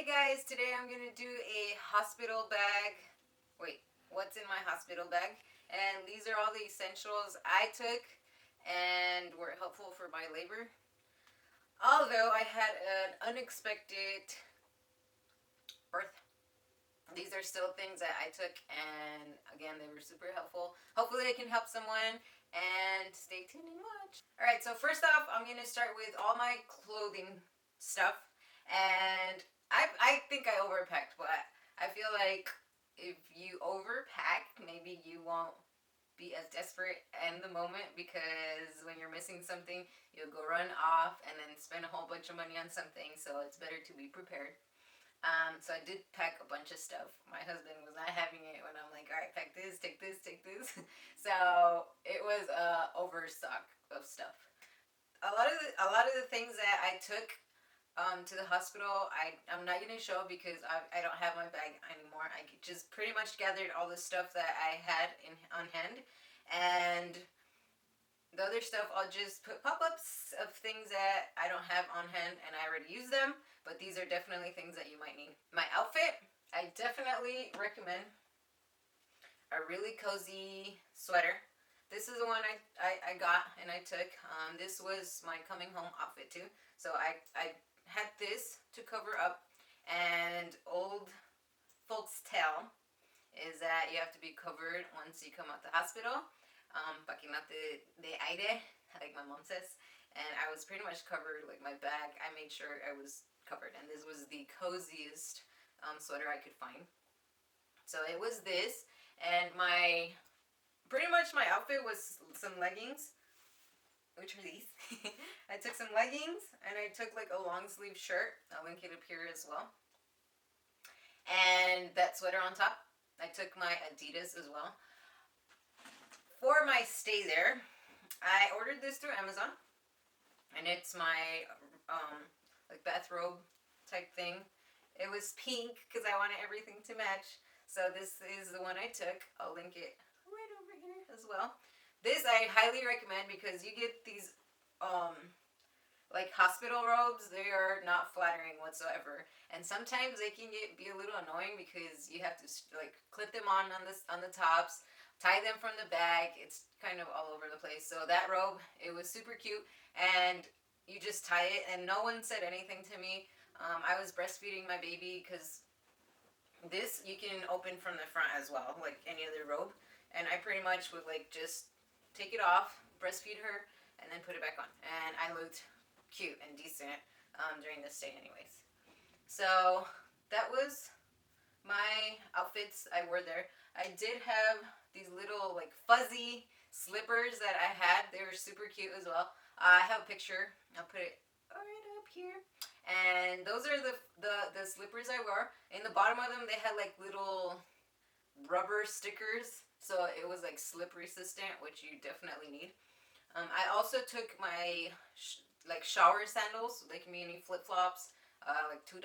Hey guys, today I'm gonna do a hospital bag. Wait, what's in my hospital bag? And these are all the essentials I took and were helpful for my labor. Although I had an unexpected birth, these are still things that I took, and again, they were super helpful. Hopefully, they can help someone. And stay tuned and watch. All right, so first off, I'm gonna start with all my clothing stuff, and I think I overpacked, but I feel like if you overpack, maybe you won't be as desperate in the moment, because when you're missing something, you'll go run off and then spend a whole bunch of money on something. So it's better to be prepared. So I did pack a bunch of stuff. My husband was not having it when I'm like, all right, pack this, take this, take this. So it was a overstock of stuff. A lot of the things that I took to the hospital, I'm not gonna show because I don't have my bag anymore. I just pretty much gathered all the stuff that I had on hand, and the other stuff I'll just put pop-ups of things that I don't have on hand and I already use them, but these are definitely things that you might need. My outfit, I definitely recommend a really cozy sweater. This is the one I got and I took. This was my coming home outfit too. So I had this to cover up, and old folks tell is that you have to be covered once you come out the hospital. Pa que no te aire, like my mom says. And I was pretty much covered, like my bag, I made sure I was covered. And this was the coziest sweater I could find. So it was this, and pretty much my outfit was some leggings, which are these. I took some leggings, and I took like a long sleeve shirt. I'll link it up here as well. And that sweater on top. I took my Adidas as well. For my stay there, I ordered this through Amazon, and it's my like bathrobe type thing. It was pink because I wanted everything to match. So this is the one I took. I'll link it right over here as well. This I highly recommend because you get these like hospital robes. They are not flattering whatsoever, and sometimes they can be a little annoying because you have to like clip them on the tops, tie them from the back. It's kind of all over the place. So that robe, it was super cute, and you just tie it, and no one said anything to me. I was breastfeeding my baby because this you can open from the front as well, like any other robe, and I pretty much would like just take it off, breastfeed her, and then put it back on, and I looked cute and decent during this stay anyways. So that was my outfits I wore there. I did have these little like fuzzy slippers that I had. They were super cute as well. I have a picture. I'll put it right up here. And those are the slippers I wore. In the bottom of them, they had like little rubber stickers, so it was like slip resistant, which you definitely need. I also took my like shower sandals. They can be any flip flops, like $2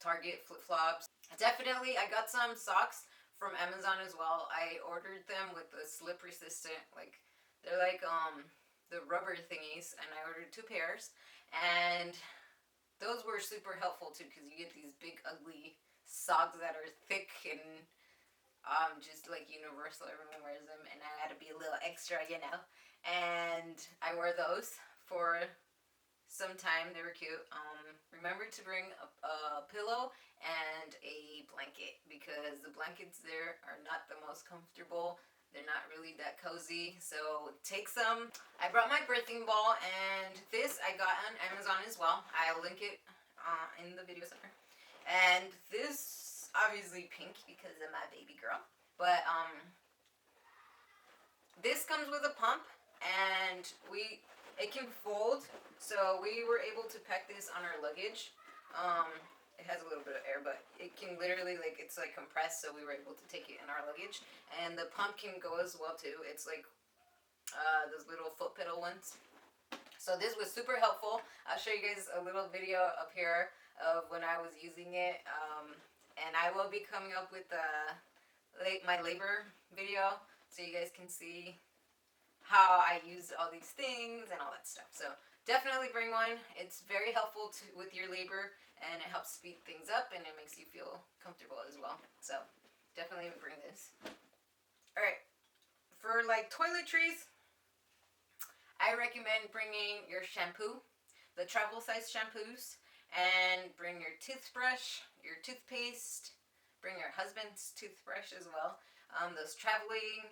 Target flip flops. Definitely, I got some socks from Amazon as well. I ordered them with the slip resistant, like they're like the rubber thingies, and I ordered 2 pairs, and those were super helpful too because you get these big ugly socks that are thick and just like universal. Everyone wears them, and I had to be a little extra, you know. And I wore those for some time. They were cute. Remember to bring a pillow and a blanket because the blankets there are not the most comfortable. They're not really that cozy, so take some. I brought my birthing ball, and this I got on Amazon as well. I'll link it in the video center. And this, obviously pink because of my baby girl, but this comes with a pump, and it can fold, so we were able to pack this on our luggage. It has a little bit of air, but it can literally, like, it's like compressed, so we were able to take it in our luggage. And the pump can go as well too. It's like those little foot pedal ones. So this was super helpful. I'll show you guys a little video up here of when I was using it. And I will be coming up with my labor video so you guys can see how I used all these things and all that stuff. So definitely bring one. It's very helpful with your labor, and it helps speed things up, and it makes you feel comfortable as well. So definitely bring this. All right, for like toiletries, I recommend bringing your shampoo, the travel size shampoos, and bring your toothbrush, your toothpaste, bring your husband's toothbrush as well. Those traveling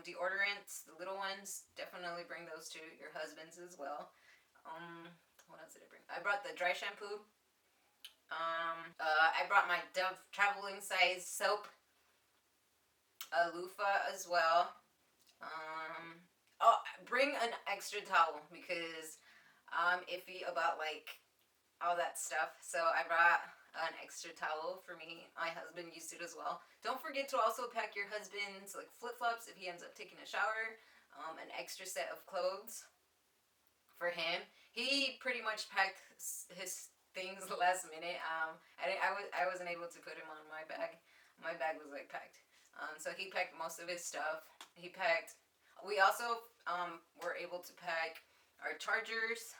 deodorants, the little ones, definitely bring those to your husband's as well. What else did I bring? I brought the dry shampoo. I brought my Dove traveling size soap, a loofah as well. Oh, bring an extra towel because I'm iffy about like all that stuff. So I brought an extra towel for me. My husband used it as well. Don't forget to also pack your husband's like flip-flops if he ends up taking a shower. An extra set of clothes for him. He pretty much packed his things last minute. I wasn't able to put him on my bag. My bag was like packed. So he packed most of his stuff. We also were able to pack our chargers.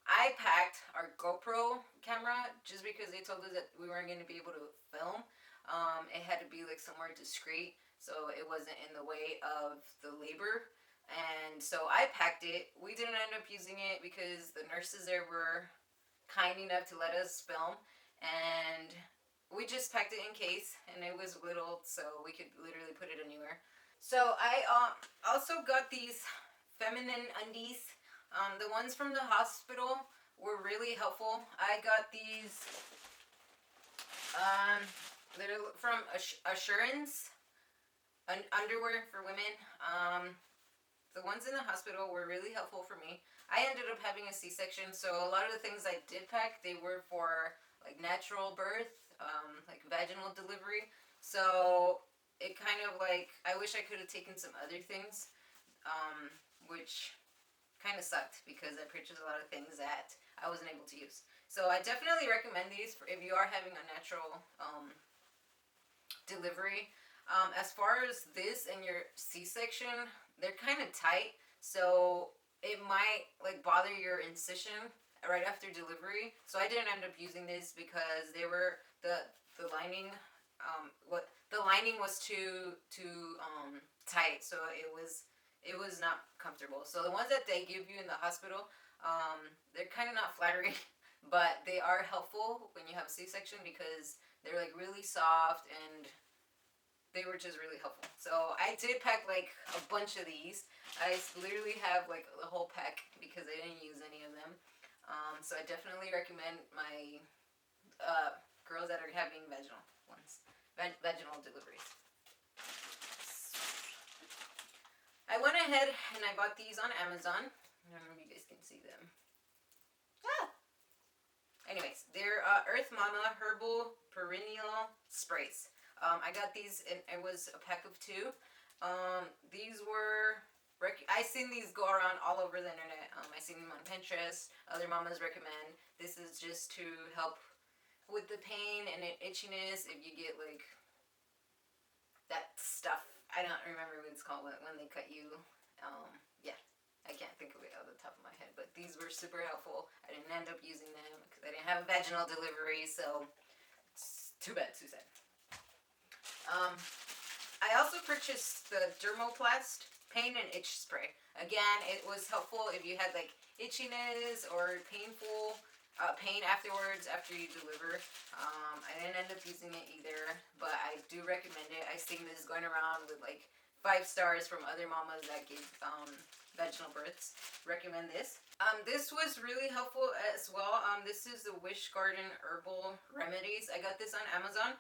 I packed our GoPro camera just because they told us that we weren't going to be able to film. It had to be like somewhere discreet, so it wasn't in the way of the labor. And so I packed it. We didn't end up using it because the nurses there were kind enough to let us film, and we just packed it in case, and it was little, so we could literally put it anywhere. So I also got these feminine undies. The ones from the hospital were really helpful. I got these, they're from Assurance, underwear for women. The ones in the hospital were really helpful for me. I ended up having a C-section, so a lot of the things I did pack, they were for like natural birth, like vaginal delivery. So it kind of like, I wish I could have taken some other things, which kind of sucked because I purchased a lot of things that I wasn't able to use. So I definitely recommend these for if you are having a natural delivery. As far as this and your C-section, they're kind of tight, so it might like bother your incision right after delivery. So I didn't end up using this because they were the lining the lining was too tight, so it was not comfortable. So the ones that they give you in the hospital, they're kind of not flattering, but they are helpful when you have a C-section because they're like really soft and they were just really helpful. So I did pack like a bunch of these. I literally have like the whole pack because I didn't use any of them. So I definitely recommend my girls that are having vaginal ones, vaginal deliveries. I went ahead and I bought these on Amazon. I don't know if you guys can see them. Anyways, they're Earth Mama Herbal Perennial Sprays. I got these, and it was a pack of 2. These were, I seen these go around all over the internet. I seen them on Pinterest. Other mamas recommend. This is just to help with the pain and itchiness if you get like that stuff. I don't remember what it's called when they cut you. Yeah, I can't think of it off the top of my head, but these were super helpful. I didn't end up using them because I didn't have a vaginal delivery, so it's too bad, too sad. I also purchased the Dermoplast pain and itch spray. Again, it was helpful if you had like itchiness or painful pain afterwards after you deliver. I didn't end up using it either, but I do recommend it. I seen this going around with like 5 stars from other mamas that give vaginal births. Recommend this. This was really helpful as well. This is the Wish Garden Herbal Remedies. I got this on Amazon.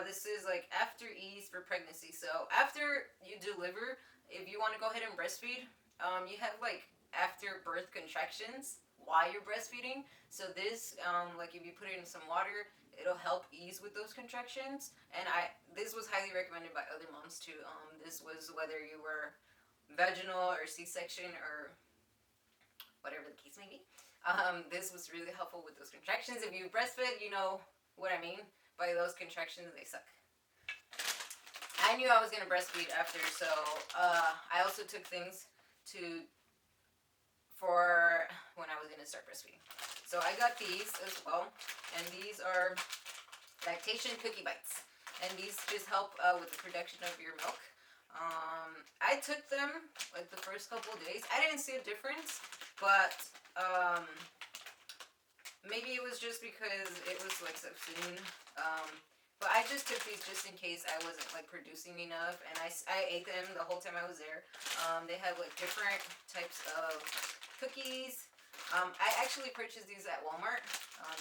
This is like after ease for pregnancy. So after you deliver, if you want to go ahead and breastfeed, you have like after birth contractions while you're breastfeeding. So this, like if you put it in some water, it'll help ease with those contractions. And this was highly recommended by other moms too. This was whether you were vaginal or C-section or whatever the case may be. This was really helpful with those contractions. If you breastfed, you know what I mean. By those contractions, they suck. I knew I was going to breastfeed after, so I also took things for when I was going to start breastfeeding. So I got these as well, and these are lactation cookie bites, and these just help with the production of your milk. I took them like the first couple of days. I didn't see a difference, but maybe it was just because it was like so soon. But I just took these just in case I wasn't like producing enough, and I ate them the whole time I was there. They have like different types of cookies. I actually purchased these at Walmart.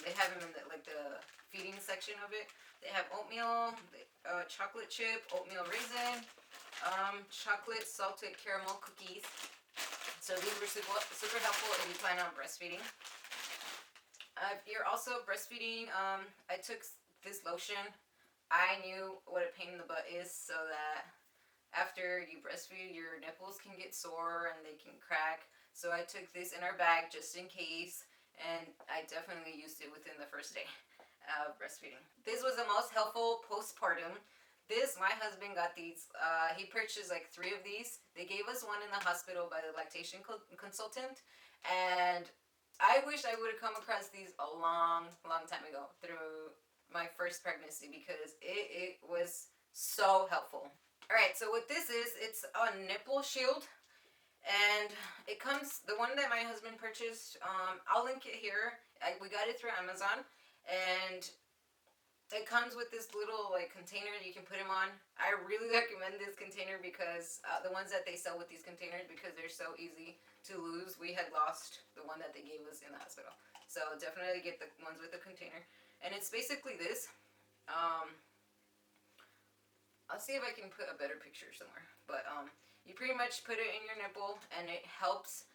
They have them in the feeding section of it. They have oatmeal, chocolate chip, oatmeal raisin, chocolate salted caramel cookies. So these were super helpful if you plan on breastfeeding. If you're also breastfeeding, I took this lotion. I knew what a pain in the butt is, so that after you breastfeed, your nipples can get sore and they can crack. So I took this in our bag just in case, and I definitely used it within the first day of breastfeeding. This was the most helpful postpartum. My husband got these. He purchased like 3 of these. They gave us one in the hospital by the lactation consultant, and I wish I would have come across these a long time ago through my first pregnancy, because it was so helpful. All right, so what this is, it's a nipple shield, and it comes, the one that my husband purchased, I'll link it here. We got it through Amazon, and it comes with this little like container that you can put them on. I really recommend this container because the ones that they sell with these containers, because they're so easy to lose. We had lost the one that they gave us in the hospital, so definitely get the ones with the container. And it's basically this. I'll see if I can put a better picture somewhere. But you pretty much put it in your nipple, and it helps.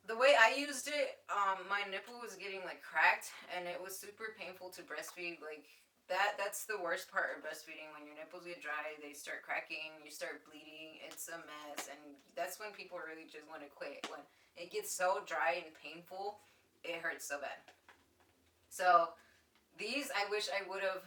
The way I used it, my nipple was getting like cracked, and it was super painful to breastfeed. Like that's the worst part of breastfeeding. When your nipples get dry, they start cracking, you start bleeding. It's a mess, and that's when people really just want to quit. When it gets so dry and painful, it hurts so bad. So these, I wish I would have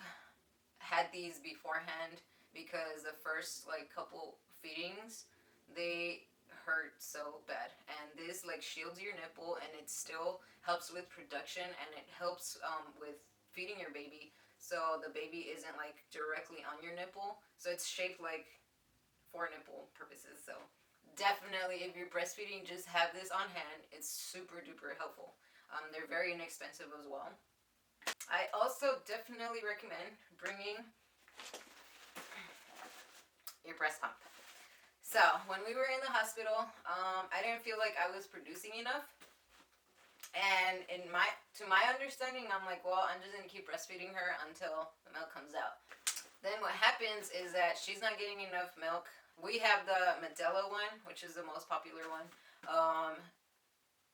had these beforehand, because the first like couple feedings, they hurt so bad. And this like shields your nipple, and it still helps with production, and it helps with feeding your baby, so the baby isn't like directly on your nipple. So it's shaped like for nipple purposes. So definitely, if you're breastfeeding, just have this on hand. It's super duper helpful. They're very inexpensive as well. I also definitely recommend bringing your breast pump. So when we were in the hospital, I didn't feel like I was producing enough, and to my understanding, I'm like, well, I'm just gonna keep breastfeeding her until the milk comes out. Then what happens is that she's not getting enough milk. We have the Medela one, which is the most popular one,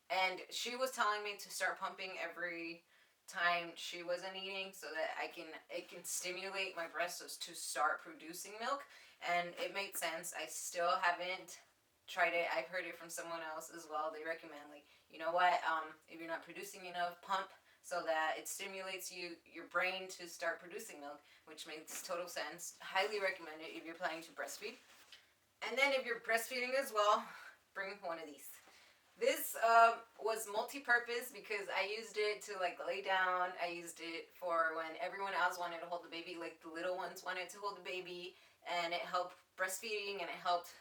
and she was telling me to start pumping every time she wasn't eating, so that it can stimulate my breasts to start producing milk. And it made sense. I still haven't tried it. I've heard it from someone else as well. They recommend, like, you know what, if you're not producing enough, pump, so that it stimulates your brain to start producing milk, which makes total sense. Highly recommend it if you're planning to breastfeed. And then if you're breastfeeding as well, bring one of these. This was multi-purpose, because I used it to like lay down. I used it for when everyone else wanted to hold the baby, like the little ones wanted to hold the baby, and it helped breastfeeding, and it helped.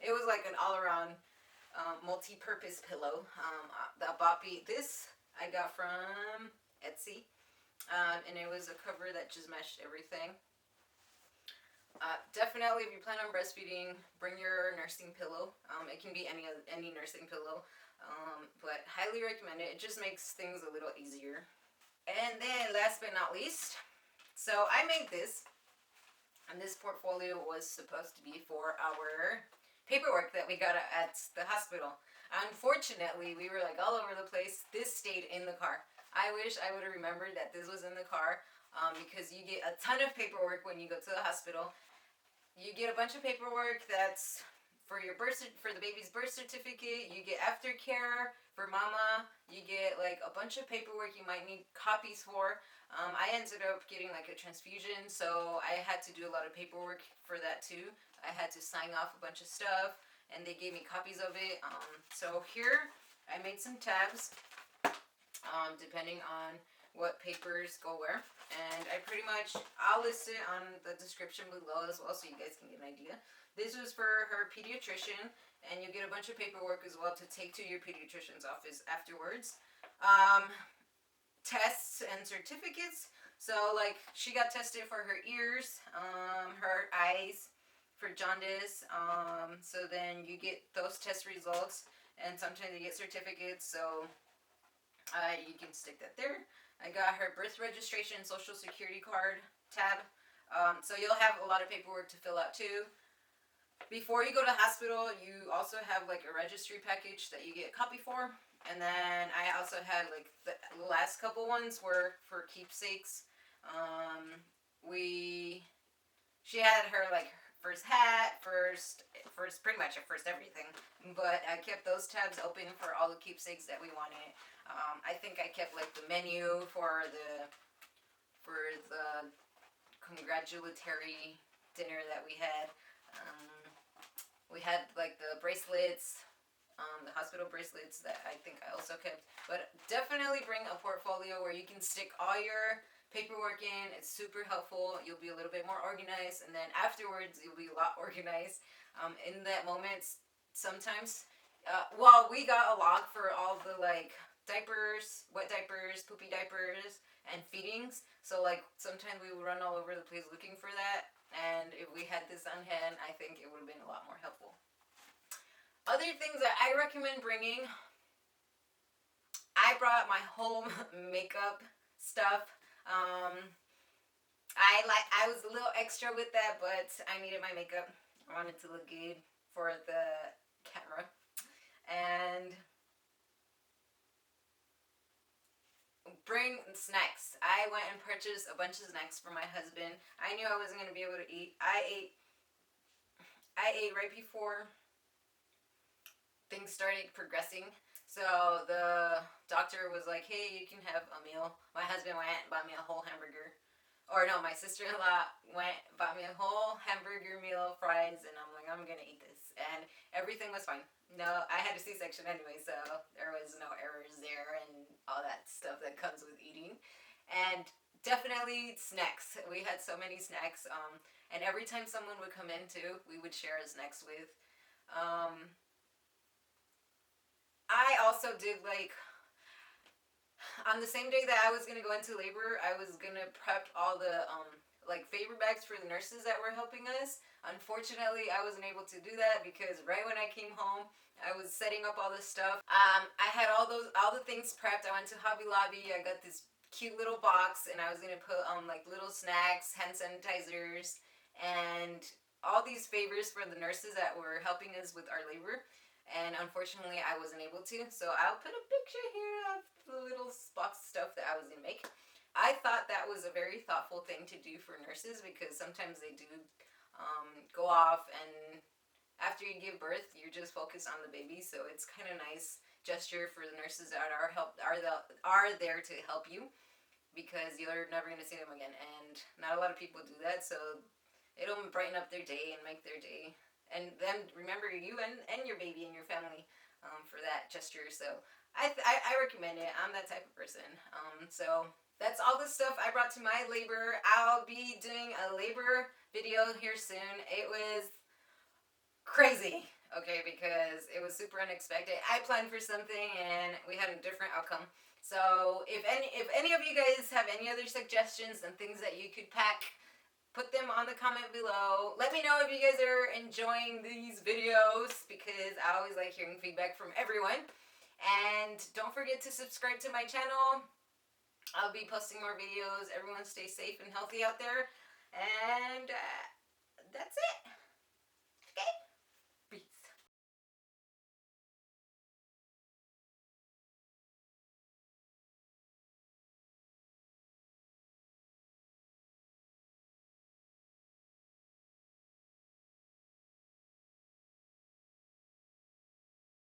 It was like an all-around multi-purpose pillow. The boppy. This I got from Etsy, and it was a cover that just matched everything. Definitely, if you plan on breastfeeding, bring your nursing pillow. It can be any nursing pillow, but highly recommend it. It just makes things a little easier. And then, last but not least, so I made this, and this portfolio was supposed to be for our paperwork that we got at the hospital. Unfortunately, we were like all over the place. This stayed in the car. I wish I would have remembered that this was in the car, because you get a ton of paperwork when you go to the hospital. You get a bunch of paperwork that's for for the baby's birth certificate. You get aftercare for mama. You get like a bunch of paperwork you might need copies for. I ended up getting like a transfusion, so I had to do a lot of paperwork for that too. I had to sign off a bunch of stuff, and they gave me copies of it. So here I made some tabs, depending on what papers go where. And I'll list it on the description below as well so you guys can get an idea. This was for her pediatrician, and you get a bunch of paperwork as well to take to your pediatrician's office afterwards. Tests and certificates. So, like, she got tested for her ears, her eyes, for jaundice. So then you get those test results, and sometimes you get certificates. So you can stick that there. I got her birth registration, social security card tab. So you'll have a lot of paperwork to fill out too. Before you go to hospital, you also have like a registry package that you get a copy for. And then I also had like the last couple ones were for keepsakes. She had her like first hat, first pretty much her first everything. But I kept those tabs open for all the keepsakes that we wanted. I think I kept like the menu for the congratulatory dinner that we had. We had like the bracelets, the hospital bracelets that I think I also kept. But definitely bring a portfolio where you can stick all your paperwork in. It's super helpful. You'll be a little bit more organized, and then afterwards you'll be a lot organized. In that moment, sometimes, we got a log for all the like diapers, wet diapers, poopy diapers, and feedings. So like sometimes we would run all over the place looking for that. And if we had this on hand, I think it would have been a lot more helpful. Other things that I recommend bringing, I brought my home makeup stuff. I was a little extra with that, but I needed my makeup. I wanted to look good for the camera. And bring snacks. I went and purchased a bunch of snacks for my husband. I knew I wasn't going to be able to eat. I ate right before things started progressing. So the doctor was like, hey, you can have a meal. My husband went and bought me a whole hamburger. Or no, my sister-in-law went and bought me a whole hamburger meal, fries, and I'm like, I'm going to eat this. And everything was fine. No, I had a C-section anyway, so there was no errors there and all that stuff that comes with eating. And definitely snacks. We had so many snacks. And every time someone would come in too, we would share snacks with. I also did like on the same day that I was gonna go into labor, I was gonna prep all the like favor bags for the nurses that were helping us. Unfortunately, I wasn't able to do that because right when I came home, I was setting up all this stuff. I had all the things prepped. I went to Hobby Lobby. I got this cute little box, and I was gonna put like little snacks, hand sanitizers, and all these favors for the nurses that were helping us with our labor. And unfortunately, I wasn't able to. So I'll put a picture here of the little box stuff that I was gonna make. I thought that was a very thoughtful thing to do for nurses because sometimes they do go off, and after you give birth, you're just focused on the baby. So it's kind of nice gesture for the nurses that are there to help you because you're never gonna see them again, and not a lot of people do that. So it'll brighten up their day and make their day, and then remember you and your baby and your family for that gesture. So I recommend it. I'm that type of person. So that's all the stuff I brought to my labor. I'll be doing a labor video here soon. It was crazy, okay, because it was super unexpected. I planned for something and we had a different outcome. So if any of you guys have any other suggestions and things that you could pack, put them on the comment below. Let me know if you guys are enjoying these videos because I always like hearing feedback from everyone. And don't forget to subscribe to my channel. I'll be posting more videos. Everyone stay safe and healthy out there. And